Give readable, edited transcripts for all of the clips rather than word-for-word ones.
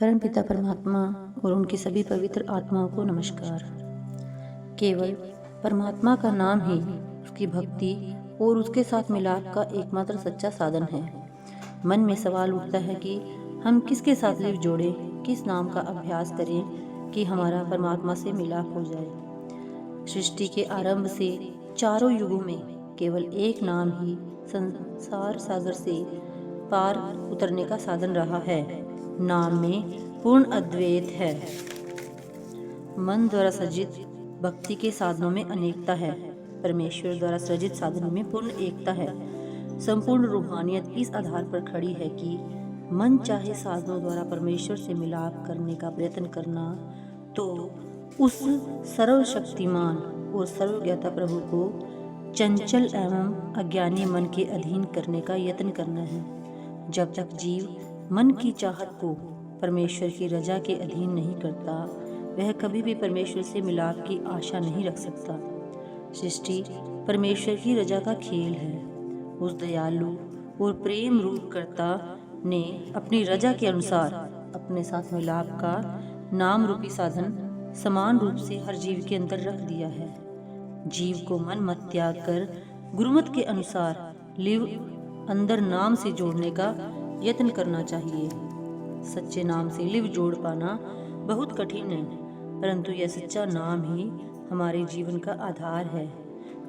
परमपिता परमात्मा और उनकी सभी पवित्र आत्माओं को नमस्कार। केवल परमात्मा का नाम ही उसकी भक्ति और उसके साथ मिलाप का एकमात्र सच्चा साधन है। मन में सवाल उठता है कि हम किसके साथ लिव जोड़ें, किस नाम का अभ्यास करें कि हमारा परमात्मा से मिलाप हो जाए। सृष्टि के आरंभ से चारों युगों में केवल एक नाम ही संसार सागर से पार उतरने का साधन रहा है। नाम में पूर्ण अद्वैत है। मन द्वारा सृजित भक्ति के साधनों में अनेकता है, परमेश्वर द्वारा सृजित साधनों में पूर्ण एकता है। संपूर्ण रूहानियत इस आधार पर खड़ी है कि मन चाहे साधनों द्वारा परमेश्वर से मिलाप करने का प्रयत्न करना, तो उस सर्वशक्तिमान और सर्वज्ञाता प्रभु को चंचल एवं अज्ञानी मन के अधीन करने का यत्न करना है। जब तक जीव मन की चाहत को परमेश्वर की रजा के अधीन नहीं करता, वह कभी भी परमेश्वर से मिलाप की आशा नहीं रख सकता। सृष्टि परमेश्वर की रजा का खेल है। उस दयालु और प्रेम रूप कर्ता ने अपनी रजा के अनुसार अपने साथ मिलाप का नाम रूपी साधन समान रूप से हर जीव के अंदर रख दिया है। जीव को मन मत त्याग कर गुरुमत के अनुसार लिव अंदर नाम से जोड़ने का यत्न करना चाहिए। सच्चे नाम से लिव जोड़ पाना बहुत कठिन है, परंतु यह सच्चा नाम ही हमारे जीवन का आधार है।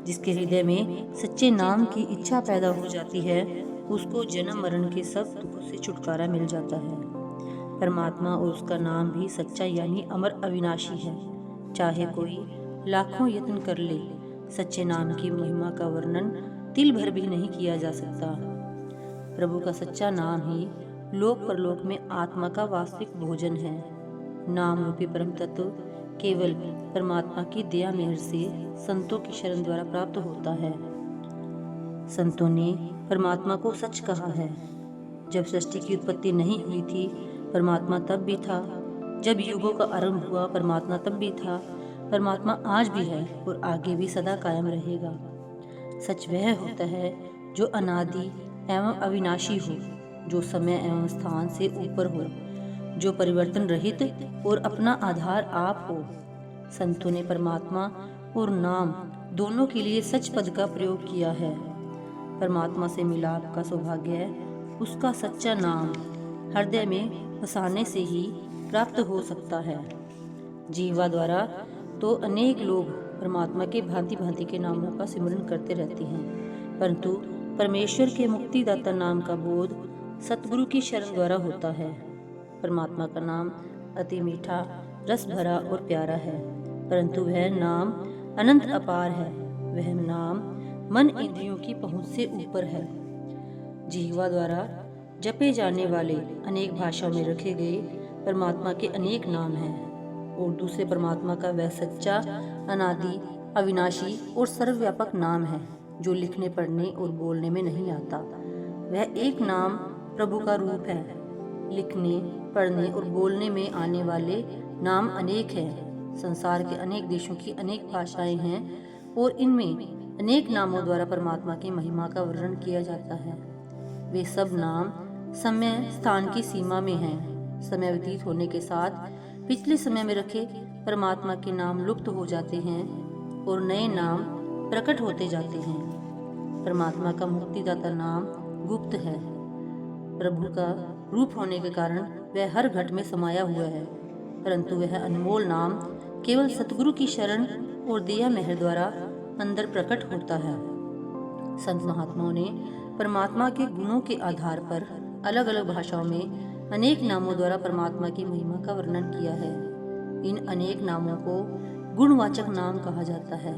जिसके हृदय में सच्चे नाम की इच्छा पैदा हो जाती है, उसको जन्म मरण के सब दुखों से छुटकारा मिल जाता है। परमात्मा और उसका नाम भी सच्चा यानी अमर अविनाशी है। चाहे कोई लाखों यत्न कर ले, सच्चे नाम की महिमा का वर्णन तिल भर भी नहीं किया जा सकता। प्रभु का सच्चा नाम ही लोक परलोक में आत्मा का वास्तविक भोजन है। नाम रूपी परम तत्व केवल परमात्मा की दया मेहर से संतों की शरण द्वारा प्राप्त होता है। संतों ने परमात्मा को सच कहा है। जब सृष्टि की उत्पत्ति नहीं हुई थी, परमात्मा तब भी था। जब युगों का आरंभ हुआ, परमात्मा तब भी था। परमात्मा आज भी है और आगे भी सदा कायम रहेगा। सच वह होता है जो अनादि एवं अविनाशी हो, जो समय एवं स्थान से ऊपर हो, जो परिवर्तन रहित और अपना आधार आप हो। संतों ने परमात्मा और नाम दोनों के लिए सच पद का प्रयोग किया है। परमात्मा से मिलाप का सौभाग्य उसका सच्चा नाम हृदय में बसाने से ही प्राप्त हो सकता है। जीवा द्वारा तो अनेक लोग परमात्मा के भांति भांति के नामों का सिमरन करते रहते हैं, परंतु परमेश्वर के मुक्तिदाता नाम का बोध सतगुरु की शरण द्वारा होता है। परमात्मा का नाम अति मीठा, रस भरा और प्यारा है, परंतु वह नाम अनंत अपार है। वह नाम मन इंद्रियों की पहुंच से ऊपर है। जिह्वा द्वारा जपे जाने वाले अनेक भाषाओं में रखे गए परमात्मा के अनेक नाम हैं, और दूसरे परमात्मा का वह सच्चा, अनादि, अविनाशी और सर्वव्यापक नाम है जो लिखने, पढ़ने और बोलने में नहीं आता। वह एक नाम प्रभु का रूप है। लिखने, पढ़ने और बोलने में आने वाले नाम अनेक हैं। संसार के अनेक देशों की अनेक भाषाएं हैं और इनमें अनेक नामों द्वारा परमात्मा की महिमा का वर्णन किया जाता है। वे सब नाम समय स्थान की सीमा में हैं। समय व्यतीत होने के साथ पिछले समय में रखे परमात्मा के नाम लुप्त हो जाते हैं और नए नाम प्रकट होते जाते हैं। परमात्मा का मुक्तिदाता नाम गुप्त है। प्रभु का रूप होने के कारण वह हर घट में समाया हुआ है, परंतु वह अनमोल नाम केवल सतगुरु की शरण और दया मेहर द्वारा अंदर प्रकट होता है। संत महात्माओं ने परमात्मा के गुणों के आधार पर अलग अलग भाषाओं में अनेक नामों द्वारा परमात्मा की महिमा का वर्णन किया है। इन अनेक नामों को गुणवाचक नाम कहा जाता है।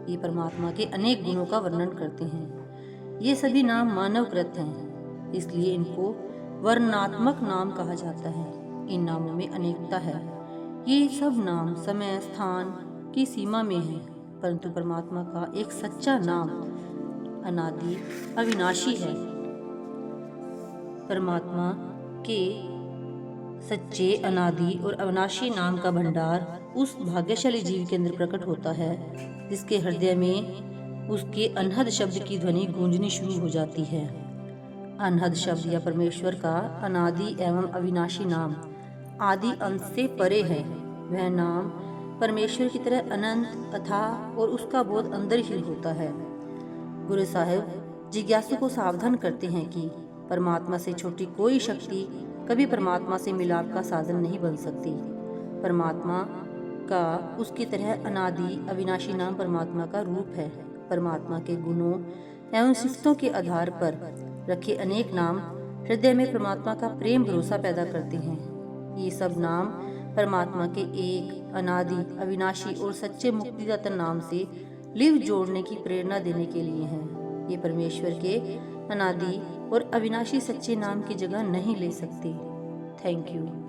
ये परमात्मा के अनेक गुणों का वर्णन करते हैं। ये सभी नाम मानवकृत हैं, इसलिए इनको वर्णनात्मक नाम कहा जाता है। इन नामों में अनेकता है। ये सब नाम समय स्थान की सीमा में है, परंतु परमात्मा का एक सच्चा नाम अनादि अविनाशी है। परमात्मा के सच्चे, अनादि और अविनाशी नाम का भंडार उस भाग्यशाली जीव के अंदर प्रकट होता है जिसके हृदय में उसके अनहद शब्द की ध्वनि गूंजनी शुरू हो जाती है। अनहद शब्द या परमेश्वर का अनादि एवं अविनाशी नाम आदि अंत से परे है। वह नाम परमेश्वर की तरह अनंत, अथाह और उसका बोध अंदर ही होता है। गुरु साहिब जिज्ञासु को सावधान करते हैं कि परमात्मा से छोटी कोई शक्ति कभी परमात्मा से मिलाप का साधन नहीं बन सकती। परमात्मा का उसकी तरह अनादि अविनाशी नाम परमात्मा का रूप है। परमात्मा के गुणों एवं सिफतों के आधार पर रखे अनेक नाम हृदय में परमात्मा का प्रेम भरोसा पैदा करते हैं। ये सब नाम परमात्मा के एक अनादि अविनाशी और सच्चे मुक्तिदाता नाम से लिव जोड़ने की प्रेरणा देने के लिए हैं। ये परमेश्वर के अनादि और अविनाशी सच्चे नाम की जगह नहीं ले सकते। Thank you.